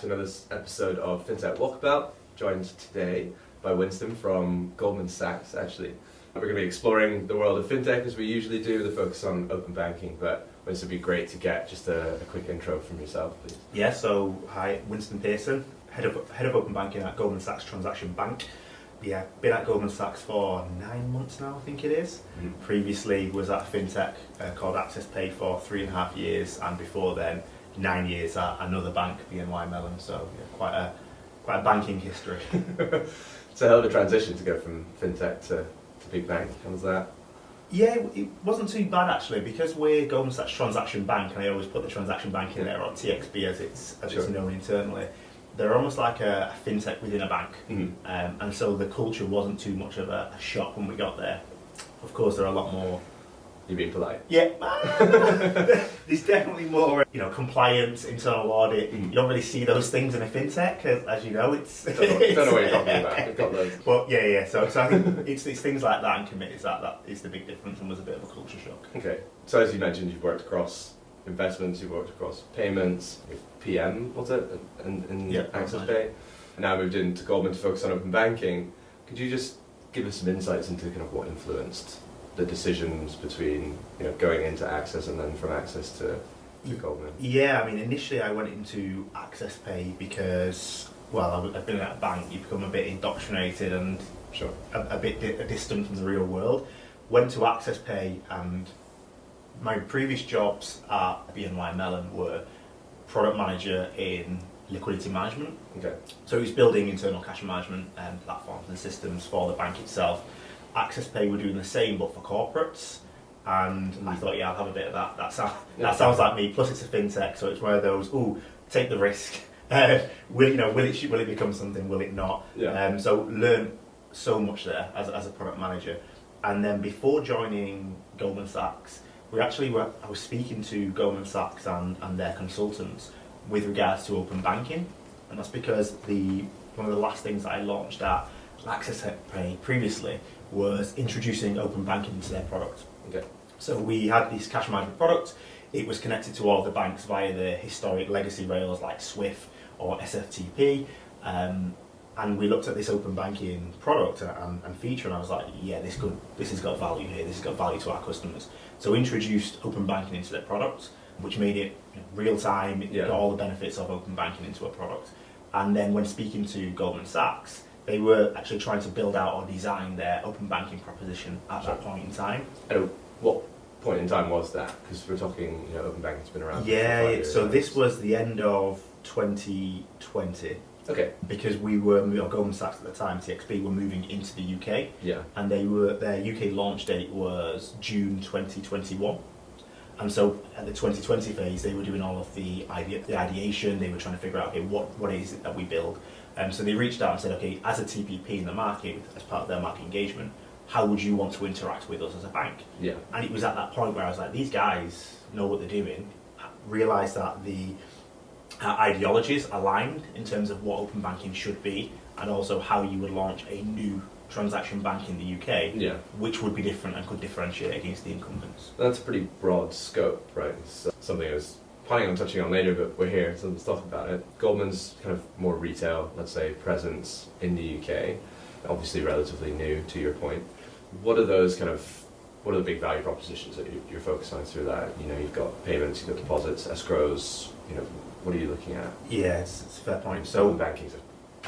to another episode of FinTech Walkabout, joined today by Winston from Goldman Sachs, actually. We're going to be exploring the world of FinTech as we usually do, with a focus on open banking, but Winston, would be great to get just a quick intro from yourself, please. Yeah, so hi, Winston Pearson, head of open banking at Goldman Sachs Transaction Bank. Yeah, been at Goldman Sachs for 9 months now, I think it is. Previously was at FinTech called Access Pay for 3.5 years, and before then 9 years at another bank, BNY Mellon. So yeah, quite a banking history. It's a hell of a transition to go from FinTech to big bank. How was that? Yeah, it wasn't too bad actually, because we're Goldman Sachs Transaction Bank, and I always put the Transaction Bank in there, or TXB as it's known internally. They're almost like a fintech within a bank, and so the culture wasn't too much of a shock when we got there. Of course, there are a lot more. You're being polite. Yeah, there's definitely more, compliance, internal audit. You don't really see those things in a fintech, as you know. It's don't know what you're talking about. We've got loads. But yeah. So I think it's things like that and committees that is the big difference, and was a bit of a culture shock. Okay. So as you mentioned, you've worked across investments, you've worked across payments, PM, was it, in Access Pay. Now moved into Goldman to focus on open banking. Could you just give us some insights into kind of what influenced the decisions between going into Access and then from Access to Goldman? Yeah, I mean, initially I went into Access Pay because, well, I've been at a bank, you become a bit indoctrinated and a bit distant from the real world. Went to Access Pay, and my previous jobs at BNY Mellon were product manager in liquidity management. Okay. So he was building internal cash management platforms and systems for the bank itself. Access Pay were doing the same, but for corporates. And I thought, I'll have a bit of that. That sounds like me. Plus, it's a fintech, so it's one of those. Take the risk. Will it become something? Will it not? Yeah. So learn so much there as a product manager. And then before joining Goldman Sachs, I was speaking to Goldman Sachs and their consultants with regards to open banking, and that's because one of the last things that I launched at Access Pay previously was introducing open banking into their product. Okay. So we had this cash management product. It was connected to all the banks via the historic legacy rails like SWIFT or SFTP, and we looked at this open banking product and feature, and I was like, this has got value here. This has got value to our customers. So we introduced open banking into their product, which made it real time. It got all the benefits of open banking into a product. And then when speaking to Goldman Sachs, they were actually trying to build out or design their open banking proposition at that point in time. And what point in time was that? Because we're talking, open banking's been around. Yeah, for 5 years. So this was the end of 2020. Okay. Because we were, Goldman Sachs at the time, TXB, were moving into the UK. Yeah. And their UK launch date was June 2021. And so at the 2020 phase, they were doing all of the ideation. They were trying to figure out, what is it that we build? So they reached out and said, okay, as a TPP in the market, as part of their market engagement, how would you want to interact with us as a bank? Yeah. And it was at that point where I was like, these guys know what they're doing. Realised that the ideologies aligned in terms of what open banking should be, and also how you would launch a new transaction bank in the UK, which would be different and could differentiate against the incumbents. That's a pretty broad scope, right? It's something I was planning on touching on later, but we're here, so let's talk about it. Goldman's kind of more retail, let's say, presence in the UK, obviously relatively new, to your point. What are the big value propositions that you're focused on through that? You've got payments, you've got deposits, escrows, what are you looking at? Yeah, it's a fair point. So banking's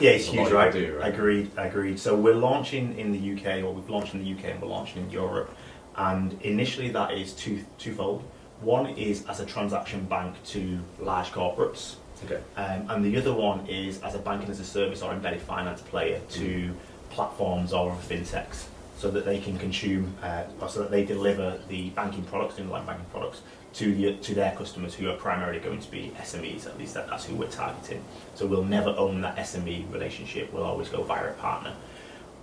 it's huge, right? Right? Agreed. So we're launching in the UK, or we've launched in the UK and we're launching in Europe. And initially that is twofold. One is as a transaction bank to large corporates. Okay. And the other one is as a banking as a service or embedded finance player to platforms or fintechs, so that they can consume, or so that they deliver the banking products, underlying banking products, to their customers, who are primarily going to be SMEs. At least that's who we're targeting. So we'll never own that SME relationship. We'll always go via a partner.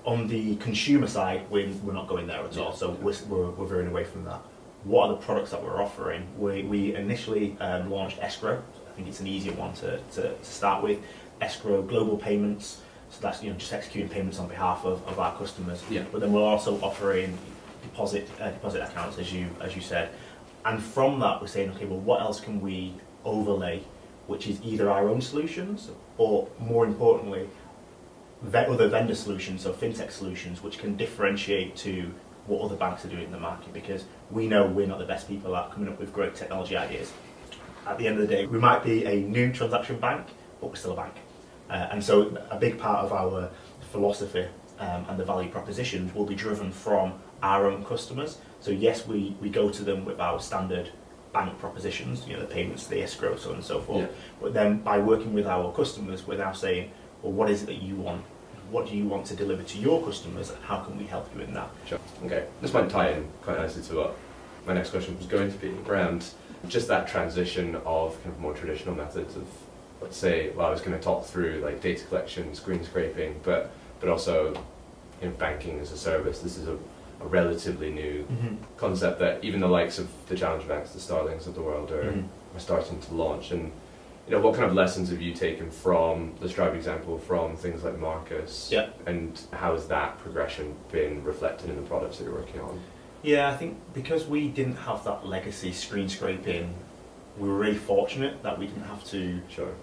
On the consumer side, we're not going there at all. So we're veering away from that. What are the products that we're offering? We initially launched escrow. I think it's an easier one to start with. Escrow, global payments. So that's just executing payments on behalf of our customers. Yeah. But then we're also offering deposit accounts, as you said. And from that, we're saying, okay, well, what else can we overlay which is either our own solutions or, more importantly, other vendor solutions, so FinTech solutions, which can differentiate to what other banks are doing in the market, because we know we're not the best people at coming up with great technology ideas. At the end of the day, we might be a new transaction bank, but we're still a bank. And so a big part of our philosophy and the value propositions will be driven from our own customers. So yes, we go to them with our standard bank propositions, the payments, the escrow, so on and so forth. Yeah. But then by working with our customers, we're now saying, well, what is it that you want? What do you want to deliver to your customers, and how can we help you in that? Sure. Okay. This might tie in quite nicely to what my next question was going to be around just that transition of kind of more traditional methods of, let's say, well, I was going to talk through like data collection, screen scraping, but also banking as a service. This is a relatively new concept that even the likes of the challenger banks, the Starlings of the world, are starting to launch. And what kind of lessons have you taken from the Stripe example, from things like Marcus? Yeah. And how has that progression been reflected in the products that you're working on? Yeah, I think because we didn't have that legacy screen scraping, we were really fortunate that we didn't have to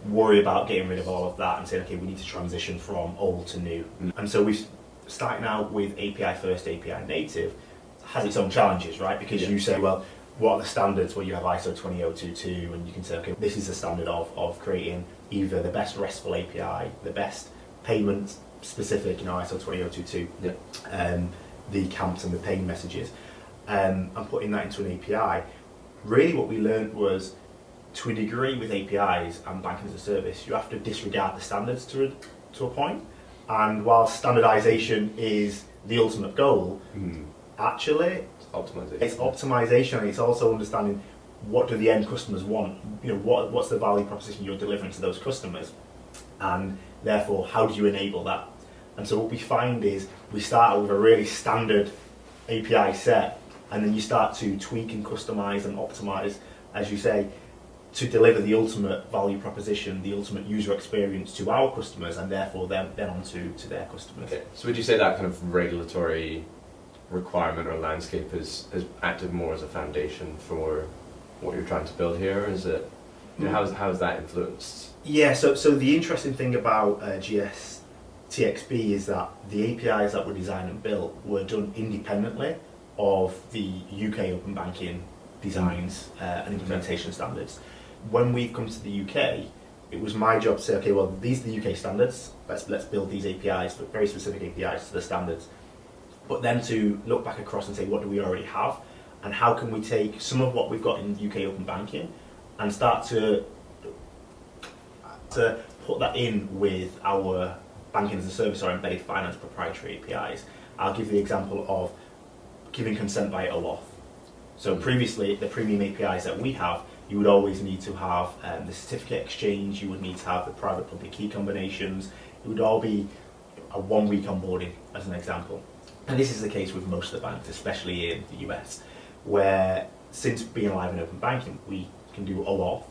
worry about getting rid of all of that and saying, okay, we need to transition from old to new. And so we've started out with API first, API native, has its own challenges, right? Because you say, well, what are the standards? Well, you have ISO 20022, and you can say, okay, this is the standard of creating either the best RESTful API, the best payment specific, ISO 20022, the camps and the paying messages, and putting that into an API. Really what we learned was, to a degree with APIs and banking as a service, you have to disregard the standards to a point. And while standardization is the ultimate goal, actually it's optimization, and it's also understanding what do the end customers want. What's the value proposition you're delivering to those customers, and therefore how do you enable that? And so what we find is we start with a really standard API set, and then you start to tweak and customize and optimize, as you say, to deliver the ultimate value proposition, the ultimate user experience to our customers, and therefore then on to their customers. Okay. So would you say that kind of regulatory requirement or landscape has acted more as a foundation for what you're trying to build here? Is it, how has that influenced? Yeah, so the interesting thing about GSTXB is that the APIs that were designed and built were done independently of the UK open banking designs and implementation standards. When we've come to the UK, it was my job to say, okay, well, these are the UK standards, let's build these APIs, but very specific APIs to the standards. But then to look back across and say, what do we already have? And how can we take some of what we've got in UK open banking and start to put that in with our banking as a service or embedded finance proprietary APIs. I'll give the example of giving consent via OAuth. So previously, the premium APIs that we have, you would always need to have the certificate exchange, you would need to have the private public key combinations, it would all be a 1 week onboarding, as an example. And this is the case with most of the banks, especially in the US, where since being live in open banking, we can do OAuth.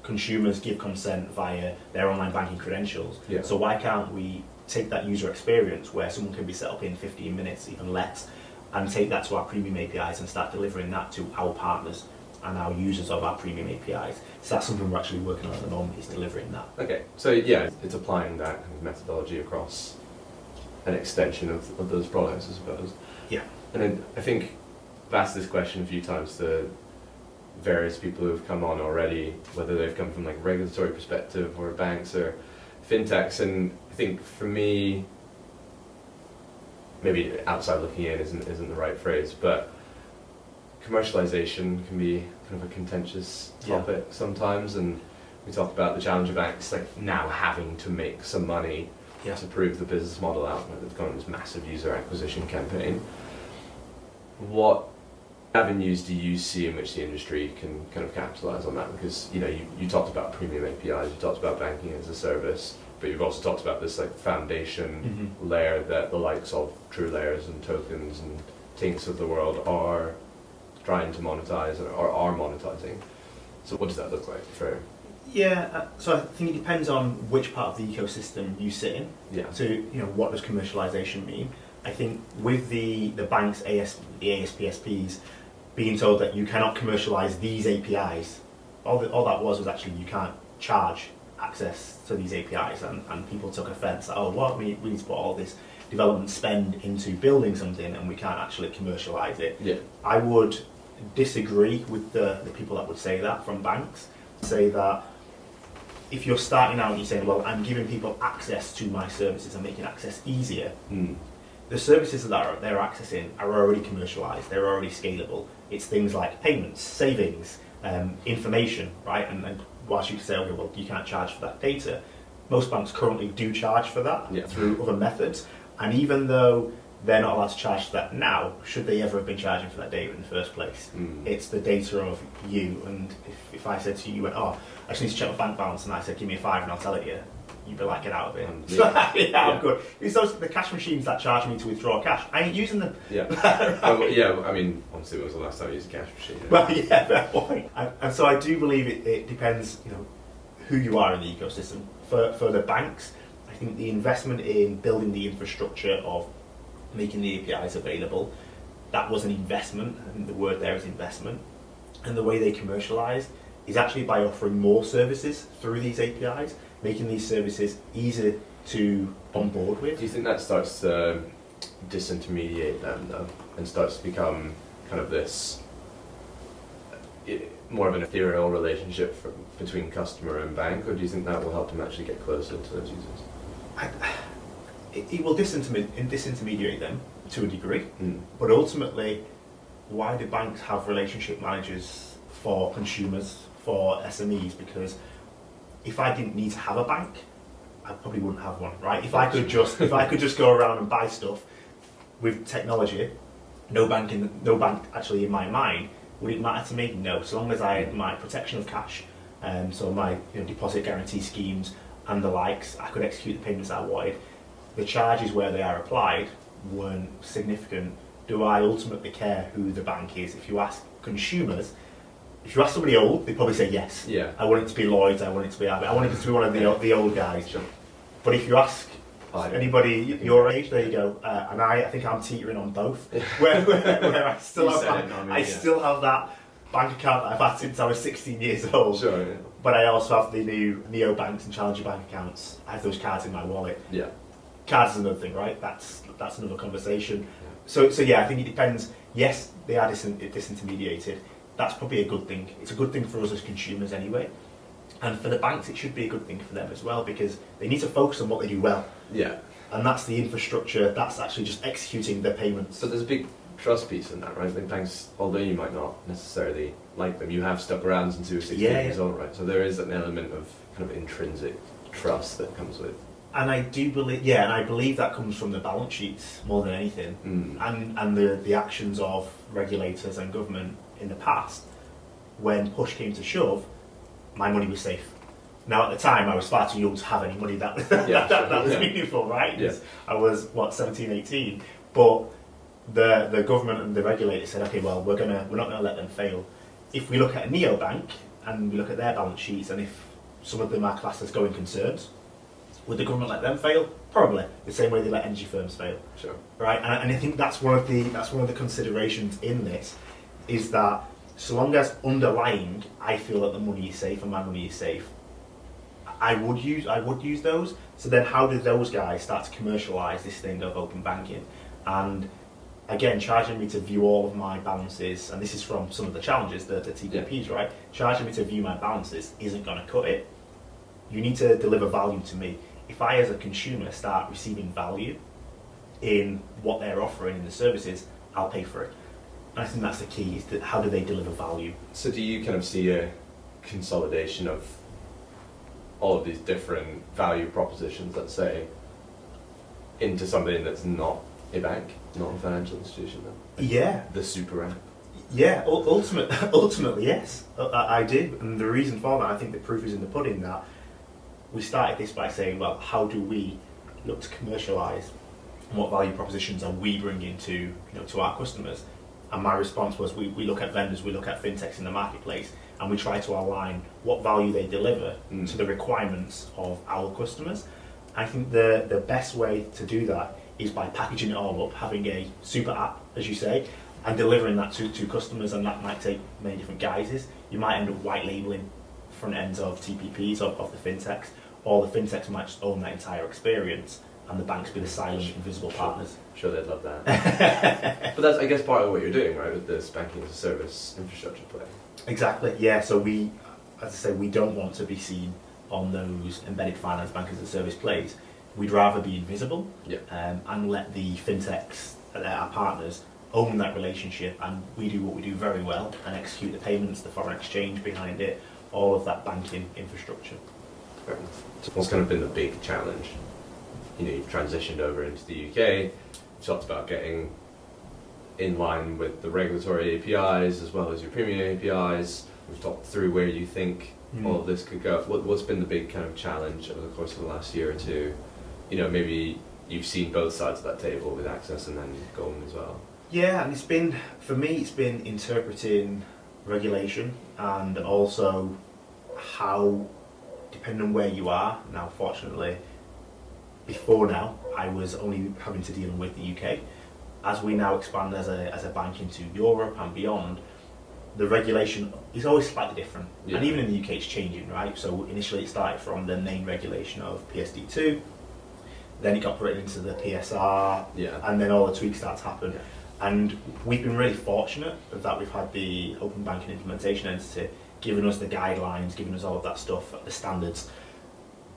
Consumers give consent via their online banking credentials. Yeah. So why can't we take that user experience where someone can be set up in 15 minutes, even less, and take that to our premium APIs and start delivering that to our partners and our users of our premium APIs. So that's something we're actually working on at the moment, is delivering that. Okay, so yeah, it's applying that kind of methodology across an extension of those products, I suppose. Yeah. And then I think I've asked this question a few times to various people who have come on already, whether they've come from like a regulatory perspective or banks or fintechs, and I think for me, maybe outside looking in isn't the right phrase, but commercialization can be kind of a contentious topic sometimes, and we talk about the challenger banks like now having to make some money to prove the business model out. They've gone on this massive user acquisition campaign. What avenues do you see in which the industry can kind of capitalize on that? Because you talked about premium APIs, you talked about banking as a service, but you've also talked about this like foundation layer that the likes of True Layers and tokens and Tinks of the world are trying to monetize or are monetizing. So what does that look like for? Yeah, so I think it depends on which part of the ecosystem you sit in. Yeah. So what does commercialization mean? I think with the banks, the ASPSPs, being told that you cannot commercialize these APIs, all that was actually you can't charge access to these APIs, and people took offence that, oh, what, we need to put all this development spend into building something and we can't actually commercialise it. Yeah. I would disagree with the people that would say that from banks. Say that if you're starting out and you're saying, well, I'm giving people access to my services and making access easier, the services that they're accessing are already commercialised, they're already scalable. It's things like payments, savings, information, right? And whilst you can say, okay, well, you can't charge for that data, most banks currently do charge for that through other methods. And even though they're not allowed to charge for that now, should they ever have been charging for that data in the first place? It's the data of you. And if I said to you, oh, I just need to check my bank balance, and I said, give me a £5 and I'll tell it you, you'd be like, get out of it. I'm good. It's those the cash machines that charge me to withdraw cash. I ain't using them. Yeah. I mean, honestly, when was the last time you used a cash machine? Well, yeah, fair point. And so I do believe it depends, who you are in the ecosystem. For the banks, I think the investment in building the infrastructure of making the APIs available, that was an investment. I think the word there is investment. And the way they commercialise is actually by offering more services through these APIs, making these services easier to onboard with. Do you think that starts to disintermediate them, though, and starts to become kind of this more of an ethereal relationship between customer and bank, or do you think that will help them actually get closer to those users? It will disintermediate them to a degree, but ultimately, why do banks have relationship managers for consumers, for SMEs? Because if I didn't need to have a bank, I probably wouldn't have one, right? If I could just go around and buy stuff with technology, no bank actually in my mind, would it matter to me? No. So long as I had my protection of cash, so my deposit guarantee schemes and the likes, I could execute the payments that I wanted. The charges where they are applied weren't significant. Do I ultimately care who the bank is? If you ask consumers, if you ask somebody old, they probably say yes. Yeah. I want it to be Lloyds, I want it to be Abbott, I want it to be one of the old guys. Sure. But if you ask anybody your age, there you go. And I think I'm teetering on both. where I still still have that bank account that I've had since I was 16 years old. Sure, yeah. But I also have the new neobanks and challenger bank accounts. I have those cards in my wallet. Yeah. Cards is another thing, right? That's another conversation. Yeah. So yeah, I think it depends. Yes, they are disintermediated. That's probably a good thing. It's a good thing for us as consumers anyway. And for the banks, it should be a good thing for them as well, because they need to focus on what they do well. Yeah. And that's the infrastructure, that's actually just executing their payments. So there's a big trust piece in that, right? I think banks, although you might not necessarily like them, you have stuck around since you were 16 years old, right? So there is an element of kind of intrinsic trust that comes with. And I do believe, and I believe that comes from the balance sheets more than anything, and the actions of regulators and government in the past. When push came to shove, my money was safe. Now at the time, I was far too young to have any money that was meaningful, right? Yeah. I was 17, 18, but the government and the regulators said, okay, well, we're not gonna let them fail. If we look at a neobank and we look at their balance sheets, and if some of them are classed as going concerns, would the government let them fail? Probably. The same way they let energy firms fail. Sure. Right? And I think that's one of the considerations in this, is that so long as underlying I feel that the money is safe and my money is safe, I would use those. So then how do those guys start to commercialise this thing of open banking? And again, charging me to view all of my balances, and this is from some of the challenges, the TPPs, right? Charging me to view my balances isn't going to cut it. You need to deliver value to me. If I, as a consumer, start receiving value in what they're offering in the services, I'll pay for it. And I think that's the key, is that how do they deliver value? So do you kind of see a consolidation of all of these different value propositions, let's say, into something that's not a bank, not a financial institution, then? Yeah. The super app? Yeah, ultimately, yes, I do. And the reason for that, I think the proof is in the pudding, that we started this by saying, well, how do we look to commercialise, and what value propositions are we bringing to our customers? And my response was, we look at vendors, we look at fintechs in the marketplace, and we try to align what value they deliver to the requirements of our customers. I think the best way to do that is by packaging it all up, having a super app, as you say, and delivering that to customers, and that might take many different guises. You might end up white labelling front ends of TPPs, of the fintechs, or the fintechs might just own that entire experience, and the banks be the silent, invisible partners. I'm sure they'd love that. But that's, I guess, part of what you're doing, right, with this banking as a service infrastructure play. Exactly, yeah. So we, as I say, we don't want to be seen on those embedded finance bank as a service plays. We'd rather be invisible, and let the fintechs, our partners, own that relationship, and we do what we do very well and execute the payments, the foreign exchange behind it, all of that banking infrastructure. Right. So what's kind of been the big challenge? You know, you've transitioned over into the UK, you talked about getting in line with the regulatory APIs as well as your premium APIs. We've talked through where you think all of this could go. What's been the big kind of challenge over the course of the last year or two? You know, maybe you've seen both sides of that table with Access and then Goldman as well. Yeah, and it's been, for me, it's been interpreting regulation and also how, depending on where you are. Now, fortunately, before now, I was only having to deal with the UK. As we now expand as a bank into Europe and beyond, the regulation is always slightly different. Yeah. And even in the UK, it's changing, right? So initially it started from the main regulation of PSD2, then it got put into the PSR, and then all the tweaks start to happen. Yeah. And we've been really fortunate that we've had the Open Banking Implementation Entity giving us the guidelines, giving us all of that stuff, the standards.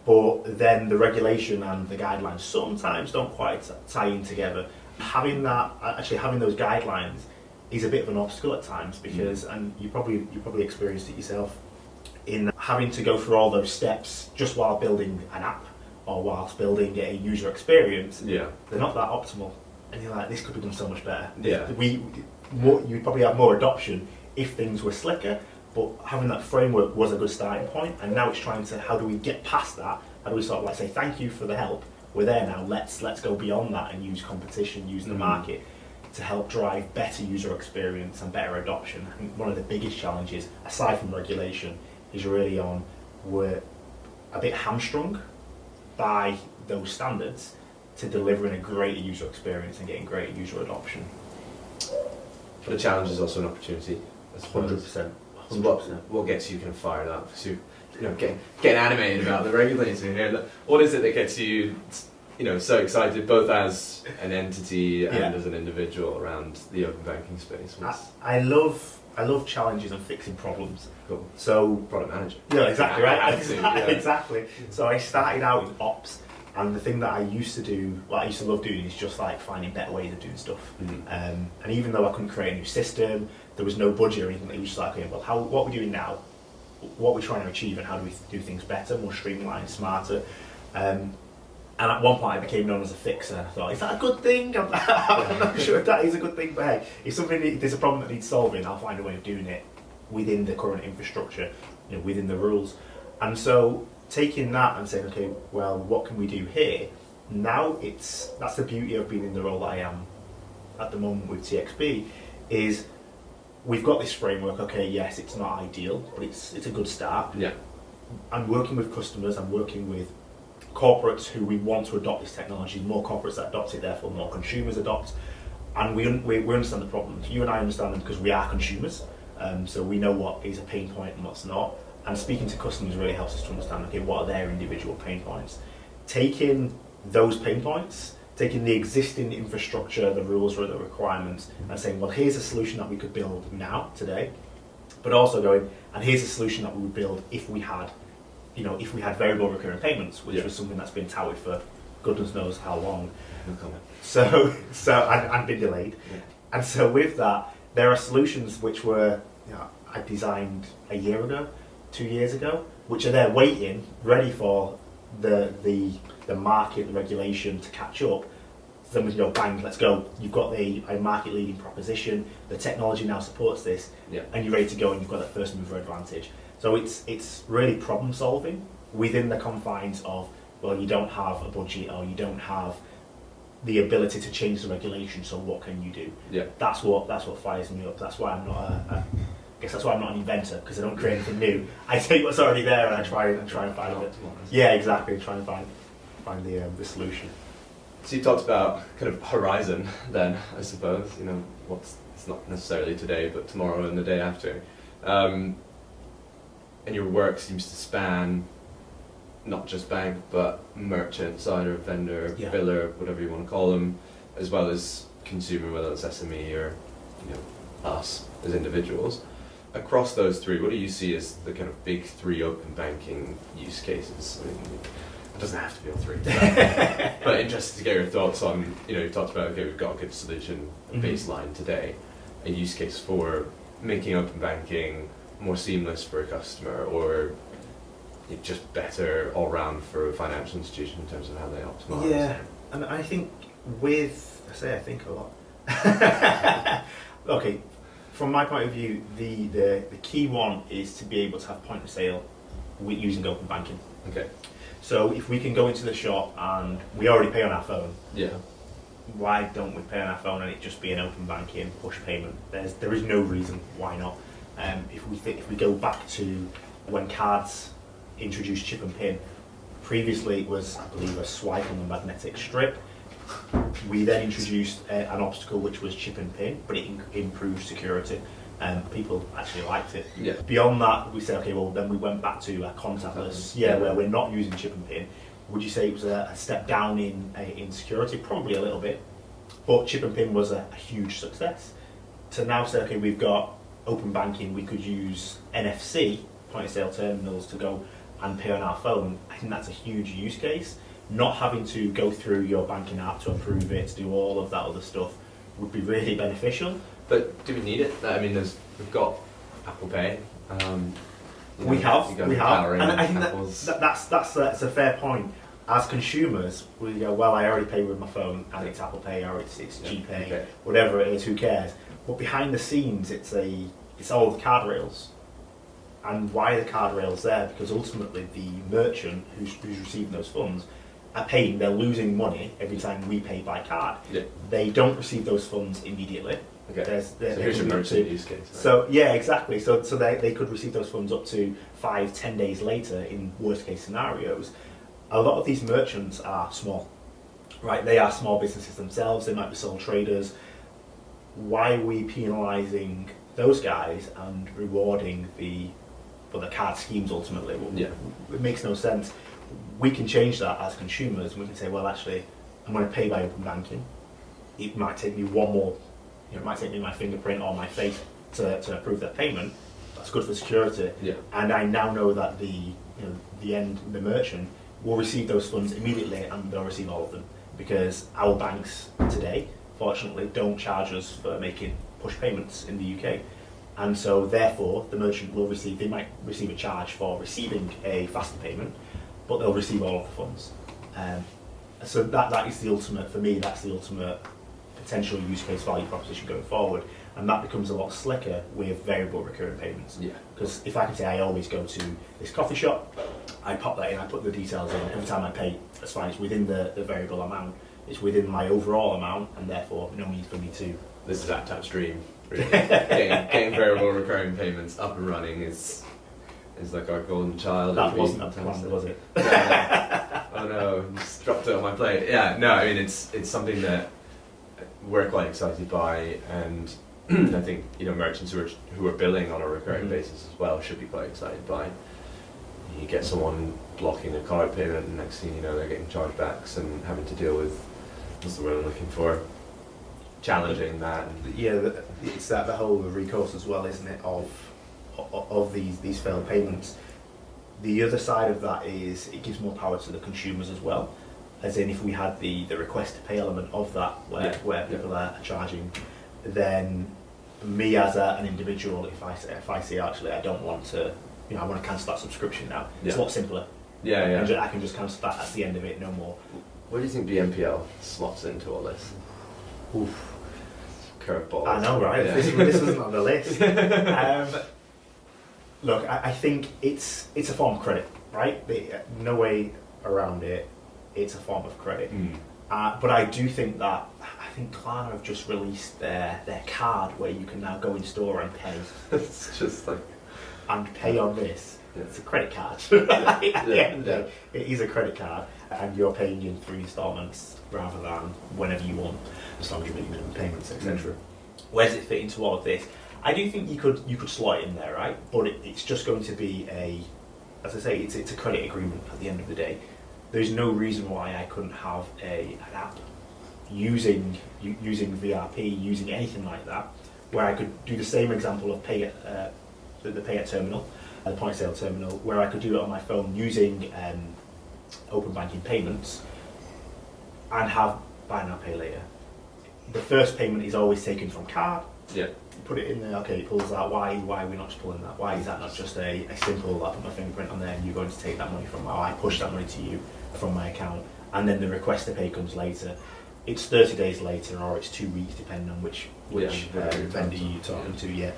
But then the regulation and the guidelines sometimes don't quite tie in together. Having those guidelines is a bit of an obstacle at times because, and you probably experienced it yourself, in having to go through all those steps just while building an app or whilst building a user experience. Yeah. They're not that optimal. And you're like, this could be done so much better. Yeah. You'd probably have more adoption if things were slicker, but having that framework was a good starting point, and now it's trying to, how do we get past that? How do we sort of like say, thank you for the help, we're there now, let's go beyond that and use competition, use the market to help drive better user experience and better adoption. I think one of the biggest challenges, aside from regulation, is really on, we're a bit hamstrung by those standards to delivering a greater user experience and getting greater user adoption. But a challenge is also an opportunity, I suppose. 100%. So what gets you kind of fired up? So getting animated about the regulator here. What is it that gets you, so excited, both as an entity and as an individual around the open banking space? I love challenges and fixing problems. Cool. So product manager. Yeah, exactly right. Absolutely, Exactly. So I started out in ops. And the thing that I used to do, what I used to love doing, is just like finding better ways of doing stuff. And even though I couldn't create a new system, there was no budget or anything, it was just like, okay, well, what are we doing now? What are we trying to achieve, and how do we do things better, more streamlined, smarter? And at one point, I became known as a fixer. I thought, is that a good thing? I'm not sure if that is a good thing, but hey, if there's a problem that needs solving, I'll find a way of doing it within the current infrastructure, within the rules. And so, taking that and saying, okay, well, what can we do here? Now that's the beauty of being in the role that I am at the moment with TXP, is we've got this framework. Okay, yes, it's not ideal, but it's a good start. Yeah. I'm working with customers, I'm working with corporates who we want to adopt this technology. More corporates that adopt it, therefore more consumers adopt. And we understand the problems. You and I understand them because we are consumers, so we know what is a pain point and what's not. And speaking to customers really helps us to understand, okay, what are their individual pain points. Taking those pain points, taking the existing infrastructure, the rules or the requirements, and saying, well, here's a solution that we could build now, today, but also going, and here's a solution that we would build if we had variable recurring payments, which was something that's been touted for goodness knows how long. No comment. So and been delayed. Yeah. And so with that, there are solutions which were, I designed a year ago, 2 years ago, which are there waiting, ready for the market, the regulation to catch up. So then bang, let's go. You've got a market leading proposition, the technology now supports this, and you're ready to go, and you've got that first mover advantage. So it's really problem solving within the confines of, well, you don't have a budget or you don't have the ability to change the regulation, so what can you do? Yeah. That's what fires me up. That's why I'm not that's why I'm not an inventor, because I don't create anything new. I take what's already there and I try and find it. Yeah, exactly. Try and find the solution. So you talked about kind of horizon then, I suppose. It's not necessarily today, but tomorrow and the day after. and your work seems to span not just bank, but merchant side or vendor, biller, whatever you want to call them, as well as consumer, whether it's SME or us as individuals. Across those three, what do you see as the kind of big three open banking use cases? I mean, it doesn't have to be all three, but interested to get your thoughts on, you talked about, okay, we've got a good solution, a baseline today, a use case for making open banking more seamless for a customer, or just better all round for a financial institution in terms of how they optimize. Yeah, and I think I think a lot. Okay, from my point of view, the key one is to be able to have point of sale using open banking. Okay. So if we can go into the shop and we already pay on our phone, why don't we pay on our phone and it just be an open banking push payment? There is no reason why not. If we go back to when cards introduced chip and pin, previously it was, I believe, a swipe on the magnetic strip. We then introduced an obstacle which was chip and pin, but it improved security. People actually liked it. Yeah. Beyond that, we said, okay, well, then we went back to a contactless, where we're not using chip and pin. Would you say it was a step down in security? Probably a little bit, but chip and pin was a huge success. To now say, okay, we've got open banking, we could use NFC, point of sale terminals, to go and pay on our phone. I think that's a huge use case. Not having to go through your banking app to approve it, to do all of that other stuff, would be really beneficial. But do we need it? I mean, we've got Apple Pay. We have, and I think that's a fair point. As consumers, we go, well, I already pay with my phone, and it's Apple Pay or it's GPay, whatever it is, who cares? But behind the scenes, it's all the card rails. And why are the card rails there? Because ultimately, the merchant who's receiving those funds are paying. They're losing money every time we pay by card. Yeah. They don't receive those funds immediately. Okay. So here's your merchant use case. Right? So yeah, exactly. So they could receive those funds up to 5-10 days later in worst case scenarios. A lot of these merchants are small, right? They are small businesses themselves. They might be sole traders. Why are we penalising those guys and rewarding the card schemes ultimately? It makes no sense. We can change that as consumers. We can say, well, actually, I'm going to pay by open banking. It might take me one more, it might take me my fingerprint or my face to approve that payment. That's good for security. Yeah. And I now know that the merchant will receive those funds immediately, and they'll receive all of them, because our banks today, fortunately, don't charge us for making push payments in the UK. And so therefore the merchant will they might receive a charge for receiving a faster payment, but they'll receive all of the funds. So that is the ultimate, for me, that's the ultimate potential use case value proposition going forward. And that becomes a lot slicker with variable recurring payments. Yeah. Because if I can say I always go to this coffee shop, I pop that in, I put the details in, every time I pay, that's fine, it's within the variable amount, it's within my overall amount, and therefore no need for me to... This is Aptap's dream. Really. getting variable recurring payments up and running is like our golden child. That wasn't a plan, was it? Oh no, just dropped it on my plate. Yeah, no, I mean it's something that we're quite excited by, and I think merchants who are billing on a recurring basis as well should be quite excited by. You get someone blocking a card payment, and next thing you know, they're getting chargebacks and having to deal with, what's the word I'm looking for? Challenging that. Yeah, it's the whole recourse as well, isn't it, of these failed payments. The other side of that is it gives more power to the consumers as well. As in, if we had the request to pay element of that, where people are charging, then me as an individual, if I say actually I don't want to, I want to cancel that subscription now, it's a lot simpler. Yeah. I can just cancel that at the end of it, no more. Where do you think BNPL slots into all this? Oof. Curveball. I know, right? Yeah. This wasn't on the list. Look, I think it's a form of credit, right? No way around it. It's a form of credit. But I do think that, Klarna have just released their card where you can now go in store and pay. It's just like... And pay on this. Yeah. It's a credit card. At the end of the day, it is a credit card, and you're paying in 3 installments rather than whenever you want, as long as you make minimum payments, etc. Where does it fit into all of this? I do think you could slot it in there, right? But it's just going to be as I say, it's a credit agreement at the end of the day. There's no reason why I couldn't have an app using VRP, using anything like that, where I could do the same example of the pay at terminal, the point of sale terminal, where I could do it on my phone using open banking payments and have buy now, pay later. The first payment is always taken from card. Yeah. You put it in there, okay, it pulls that. Why are we not just pulling that? Why is that not just a simple, I put my fingerprint on there and you're going to take that money from, I push that money to you from my account, and then the request to pay comes later. It's 30 days later or it's 2 weeks depending on which vendor you're talking to, yeah.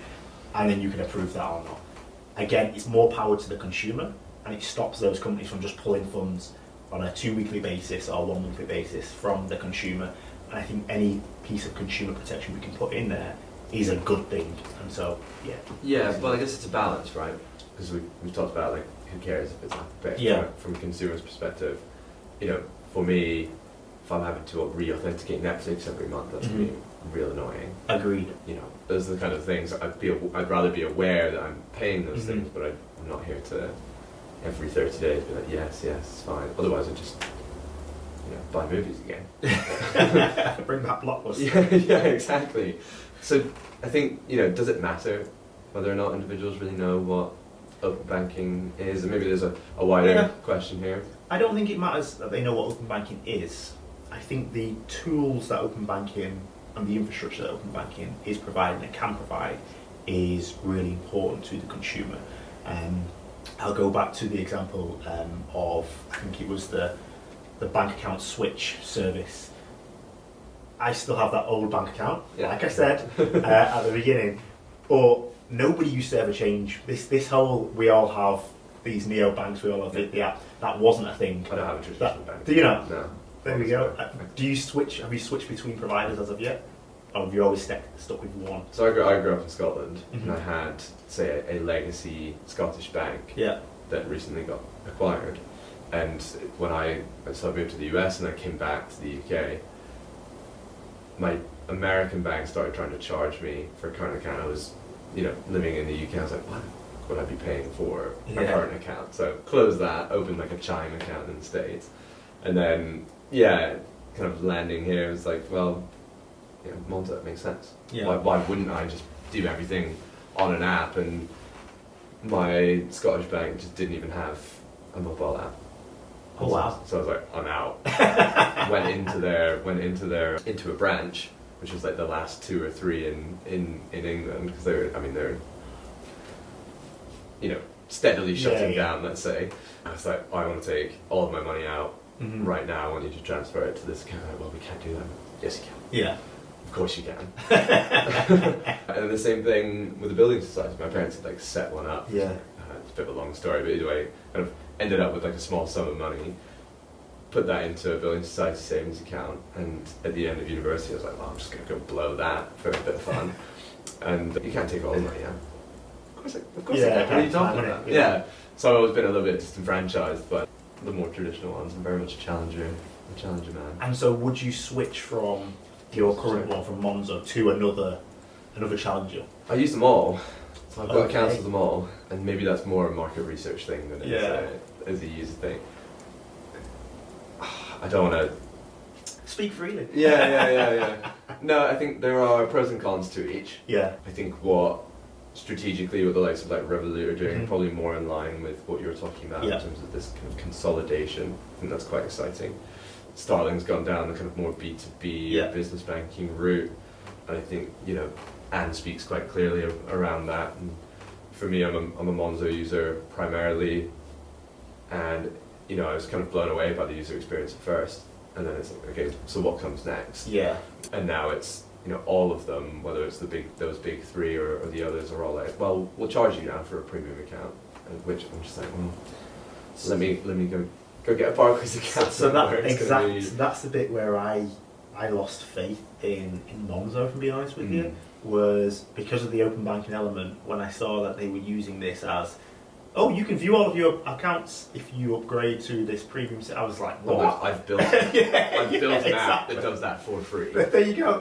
And then you can approve that or not. Again, it's more power to the consumer, and it stops those companies from just pulling funds on a 2 weekly basis or 1 monthly basis from the consumer. And I think any piece of consumer protection we can put in there is a good thing. And so, yeah. Yeah, well, I guess it's a balance, right? Because we've talked about, like, who cares if it's not better from a consumer's perspective. You know, for me, if I'm having to re-authenticate Netflix every month, that's going to be real annoying. Agreed. You know, those are the kind of things I'd rather be aware that I'm paying those things, but I'm not here to every 30 days be like, yes, it's fine. Otherwise, I just buy movies again. Bring back Blockbuster. Yeah, exactly. So I think, does it matter whether or not individuals really know what open banking is? And maybe there's a wider question here. I don't think it matters that they know what open banking is. I think the tools that open banking and the infrastructure that open banking is providing and can provide is really important to the consumer. I'll go back to the example of, I think it was the bank account switch service. I still have that old bank account, like I said at the beginning, but nobody used to ever change this whole, we all have these neobanks, we all have the app. That wasn't a thing. I don't have a traditional bank. Do you not? No. There we go. Have you switched between providers as of yet? Or have you always stuck with one? So I grew up in Scotland, and I had, say, a legacy Scottish bank that recently got acquired. And when I moved to the US and I came back to the UK, my American bank started trying to charge me for a current account. I was, living in the UK. I was like, what would I be paying for a current account? So closed that, opened like a Chime account in the States, and then kind of landing here. It was like, well, Monzo makes sense. Yeah. Why wouldn't I just do everything on an app? And my Scottish bank just didn't even have a mobile app. Oh wow! So I was like, I'm out. went into a branch, which was like the last 2 or 3 in England, because they're steadily shutting down. Let's say. I was like, I want to take all of my money out right now. I want you to transfer it to this account. Well, we can't do that. Yes, you can. Yeah. Of course you can. And the same thing with the building society. My parents had set one up. Yeah. It's a bit of a long story, but either way, kind of ended up with a small sum of money, put that into a building society savings account, and at the end of university I was like, well, I'm just going to go blow that for a bit of fun. And you can't take all the money out. Of course I can. What are you talking about? Yeah. So I've always been a little bit disenfranchised, but the more traditional ones, I'm very much a challenger man. And so would you switch from your current one, from Monzo, to another challenger? I use them all. So I've got accounts with them all, and maybe that's more a market research thing than it is a user thing. I don't want to speak freely. Yeah. No, I think there are pros and cons to each. Yeah. I think what strategically what the likes of Revolut are doing probably more in line with what you're talking about in terms of this kind of consolidation. I think that's quite exciting. Starling's gone down the kind of more B2B business banking route, and I think Anne speaks quite clearly around that. And for me, I'm a Monzo user primarily, and I was kind of blown away by the user experience at first, and then it's like, okay, so what comes next? Yeah. And now it's all of them, whether it's those big 3 or the others, are all like, well, we'll charge you now for a premium account, and which I'm just like, well, let me go get a Barclays account. So that's the bit where I lost faith in Monzo, if I'm being honest with you, was because of the open banking element. When I saw that they were using this as, you can view all of your accounts if you upgrade to this premium set. I was like, what? Well, I've built an app that does that for free. But there you go.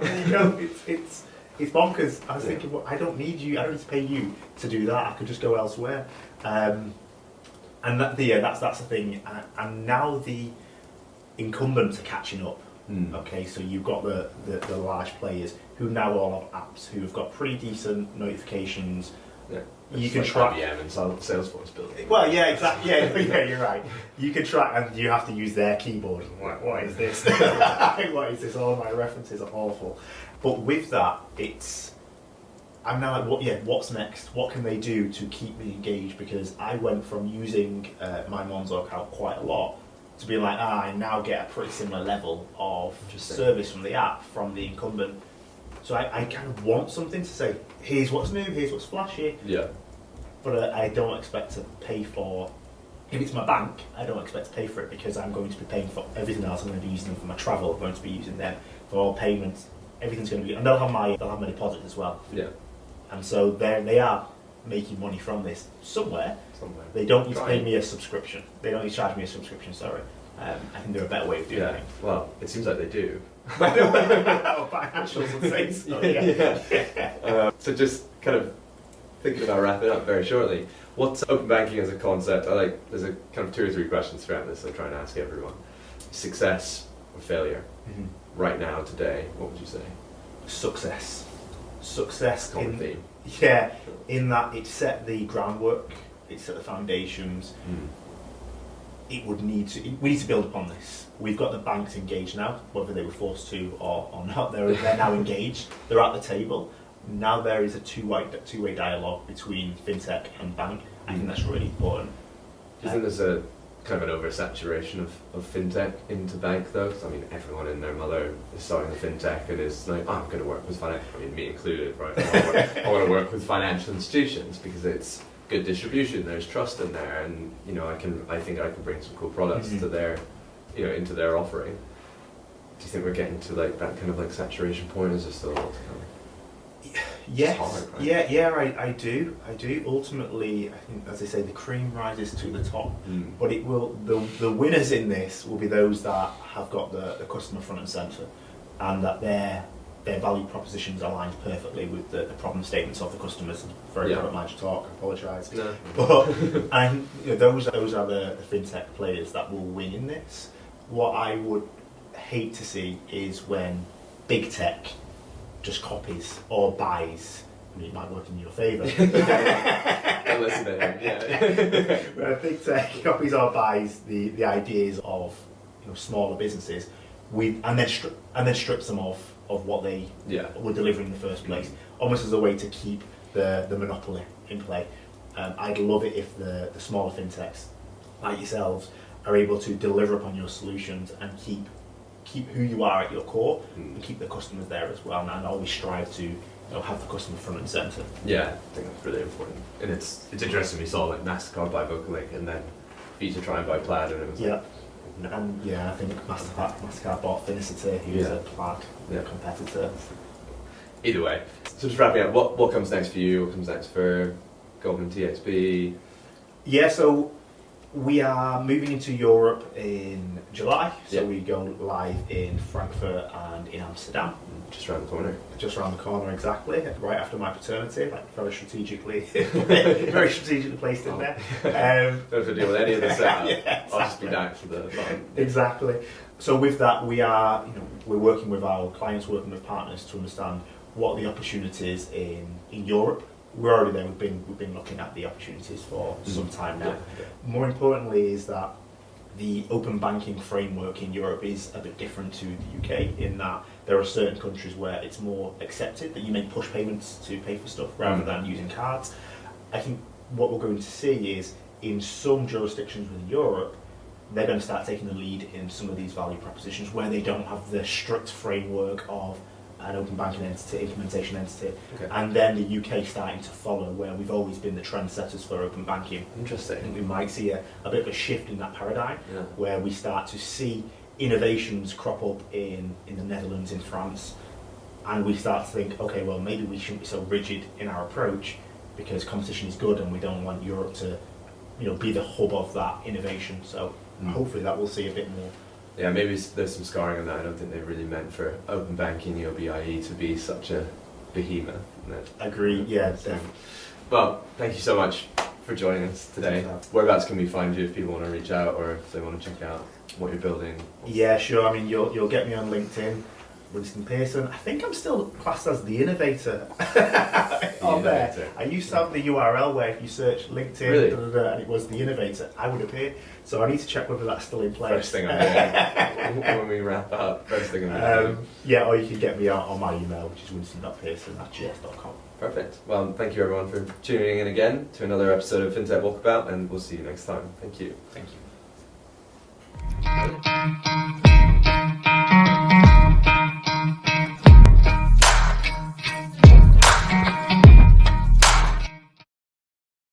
It's it's bonkers. I was thinking, well, I don't need to pay you to do that. I could just go elsewhere. And that's the thing. And now the incumbents are catching up. Okay, so you've got the large players who now all have apps, who have got pretty decent notifications. Yeah. You can like track IBM and Salesforce building. Well, yeah, exactly. Yeah, you're right. You can track, and you have to use their keyboard. What is this? What is this? All my references are awful. But with that, I'm now like, what's next? What can they do to keep me engaged? Because I went from using my Monzo account quite a lot to being like, I now get a pretty similar level of service from the app, from the incumbent. So I kind of want something to say, here's what's new, here's what's flashy. Yeah. But I don't expect to pay for, if it's my bank, I don't expect to pay for it because I'm going to be paying for everything else. I'm going to be using them for my travel, I'm going to be using them for all payments. Everything's going to be, and they'll have my deposit as well. Yeah. And so they are making money from this somewhere. They don't need to pay me a subscription. They don't need to charge me a subscription, sorry. I think there are a better way of doing it. Well, it seems like they do. Financials would say so, yeah. So just kind of thinking about wrapping up very shortly. What's open banking as a concept? There's a kind of 2 or 3 questions throughout this I try and ask everyone. Success or failure? Right now, today, what would you say? Success Common theme. Yeah, in that it set the groundwork, it set the foundations. We need to build upon this. We've got the banks engaged now, whether they were forced to or not. They're now engaged. They're at the table. Now there is a two-way dialogue between FinTech and bank. I think that's really important. Do you think there's a kind of an oversaturation of FinTech into bank though? 'Cause, I mean, everyone and their mother is starting a FinTech and is like, I'm going to work with financial, I mean, me included, right? I want to work with financial institutions because it's good distribution, there's trust in there, and I think I can bring some cool products to their, into their offering. Do you think we're getting to like that kind of like saturation point? Is there still a lot to come? Yes, hard, right? yeah, I do. Ultimately, I think, as they say, the cream rises to the top. But it will. The winners in this will be those that have got the customer front and centre, and that their value propositions aligns perfectly with the problem statements of the customers. Very product manager talk. I apologise. No. But and those are the FinTech players that will win in this. What I would hate to see is when big tech just copies or buys. I mean, it might work in your favour. Don't listen to him. Yeah. When big tech copies or buys the ideas of smaller businesses, and then strips them of what they were delivering in the first place, almost as a way to keep the monopoly in play. I'd love it if the smaller FinTechs like yourselves are able to deliver upon your solutions and keep who you are at your core and keep the customers there as well, and always strive to have the customer front and centre. Yeah, I think that's really important. And it's interesting, we saw like MasterCard buy Vocalink and then Visa try and buy Plaid, and it was like, no. And I think MasterCard bought Finicity, who's a Plaid competitor. Either way, so just wrapping up, what comes next for you? What comes next for Goldman TXB? Yeah, so we are moving into Europe in July, so we go live in Frankfurt and in Amsterdam. Just around the corner. Just around the corner, exactly, right after my paternity, like very strategically placed in there. Don't have to deal with any of the setup. Exactly. I'll just be down for the fun. Exactly. So with that, we're working with our clients, working with partners to understand what the opportunities in Europe. We're already there. We've been looking at the opportunities for some time now. More importantly, is that the open banking framework in Europe is a bit different to the UK in that there are certain countries where it's more accepted that you make push payments to pay for stuff rather than using cards. I think what we're going to see is in some jurisdictions within Europe, they're going to start taking the lead in some of these value propositions where they don't have the strict framework of an open banking entity, implementation entity, and then the UK starting to follow where we've always been the trendsetters for open banking. Interesting. I think we might see a bit of a shift in that paradigm where we start to see innovations crop up in the Netherlands, in France, and we start to think, okay, well, maybe we shouldn't be so rigid in our approach because competition is good and we don't want Europe to be the hub of that innovation. So hopefully that we'll see a bit more. Yeah, maybe there's some scarring on that. I don't think they really meant for open banking, BIE to be such a behemoth. Isn't it? Agree, yeah. Well, thank you so much for joining us today. Whereabouts can we find you if people want to reach out or if they want to check out what you're building? Yeah, sure. I mean, you'll get me on LinkedIn, Winston Pearson. I think I'm still classed as the innovator on there. I used to have the URL where if you search LinkedIn Really? and it was the innovator, I would appear. So I need to check whether that's still in place. First thing I'm doing when we wrap up. First thing I'm doing. Yeah, or you can get me on my email, which is winston.pearson@gs.com. Perfect. Well, thank you everyone for tuning in again to another episode of FinTech Walkabout, and we'll see you next time. Thank you. Thank you.